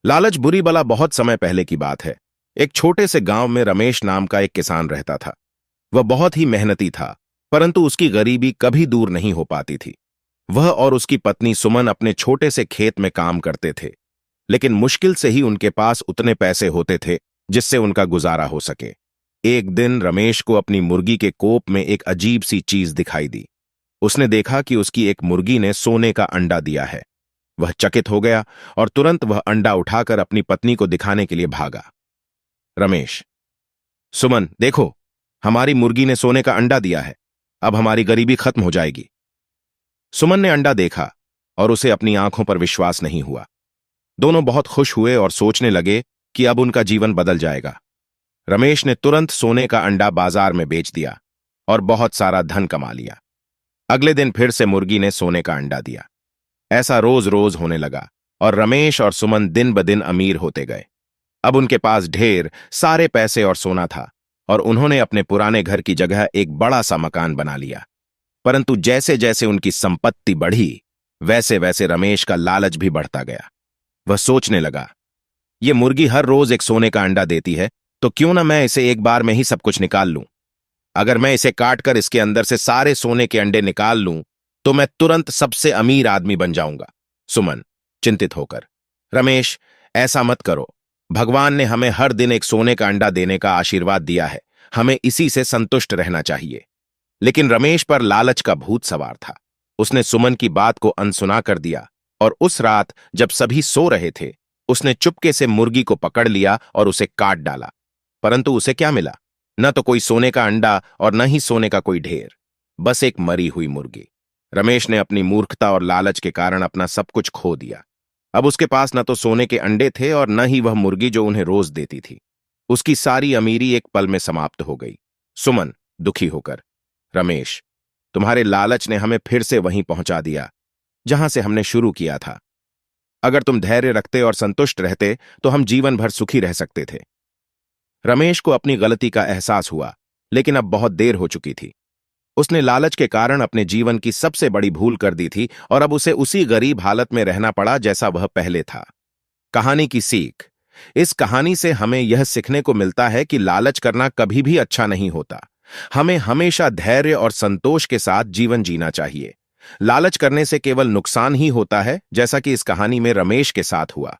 लालच बुरी बला बहुत समय पहले की बात है। एक छोटे से गांव में रमेश नाम का एक किसान रहता था। वह बहुत ही मेहनती था, परंतु उसकी गरीबी कभी दूर नहीं हो पाती थी। वह और उसकी पत्नी सुमन अपने छोटे से खेत में काम करते थे, लेकिन मुश्किल से ही उनके पास उतने पैसे होते थे जिससे उनका गुजारा हो सके। एक दिन रमेश को अपनी मुर्गी के कोप में एक अजीब सी चीज दिखाई दी। उसने देखा कि उसकी एक मुर्गी ने सोने का अंडा दिया है। वह चकित हो गया और तुरंत वह अंडा उठाकर अपनी पत्नी को दिखाने के लिए भागा। रमेश, सुमन देखो, हमारी मुर्गी ने सोने का अंडा दिया है। अब हमारी गरीबी खत्म हो जाएगी। सुमन ने अंडा देखा और उसे अपनी आंखों पर विश्वास नहीं हुआ। दोनों बहुत खुश हुए और सोचने लगे कि अब उनका जीवन बदल जाएगा। रमेश ने तुरंत सोने का अंडा बाजार में बेच दिया और बहुत सारा धन कमा लिया। अगले दिन फिर से मुर्गी ने सोने का अंडा दिया। ऐसा रोज रोज होने लगा और रमेश और सुमन दिन ब दिन अमीर होते गए। अब उनके पास ढेर सारे पैसे और सोना था और उन्होंने अपने पुराने घर की जगह एक बड़ा सा मकान बना लिया। परंतु जैसे जैसे उनकी संपत्ति बढ़ी, वैसे वैसे रमेश का लालच भी बढ़ता गया। वह सोचने लगा, ये मुर्गी हर रोज एक सोने का अंडा देती है, तो क्यों ना मैं इसे एक बार में ही सब कुछ निकाल लूं। अगर मैं इसे काटकर इसके अंदर से सारे सोने के अंडे निकाल लूं, तो मैं तुरंत सबसे अमीर आदमी बन जाऊंगा। सुमन चिंतित होकर, रमेश, ऐसा मत करो। भगवान ने हमें हर दिन एक सोने का अंडा देने का आशीर्वाद दिया है, हमें इसी से संतुष्ट रहना चाहिए। लेकिन रमेश पर लालच का भूत सवार था। उसने सुमन की बात को अनसुना कर दिया और उस रात जब सभी सो रहे थे, उसने चुपके से मुर्गी को पकड़ लिया और उसे काट डाला। परंतु उसे क्या मिला? न तो कोई सोने का अंडा और न ही सोने का कोई ढेर, बस एक मरी हुई मुर्गी। रमेश ने अपनी मूर्खता और लालच के कारण अपना सब कुछ खो दिया। अब उसके पास न तो सोने के अंडे थे और न ही वह मुर्गी जो उन्हें रोज देती थी। उसकी सारी अमीरी एक पल में समाप्त हो गई। सुमन दुखी होकर, रमेश, तुम्हारे लालच ने हमें फिर से वहीं पहुंचा दिया जहां से हमने शुरू किया था। अगर तुम धैर्य रखते और संतुष्ट रहते तो हम जीवन भर सुखी रह सकते थे। रमेश को अपनी गलती का एहसास हुआ, लेकिन अब बहुत देर हो चुकी थी। उसने लालच के कारण अपने जीवन की सबसे बड़ी भूल कर दी थी और अब उसे उसी गरीब हालत में रहना पड़ा जैसा वह पहले था। कहानी की सीख। इस कहानी से हमें यह सीखने को मिलता है कि लालच करना कभी भी अच्छा नहीं होता। हमें हमेशा धैर्य और संतोष के साथ जीवन जीना चाहिए। लालच करने से केवल नुकसान ही होता है, जैसा कि इस कहानी में रमेश के साथ हुआ।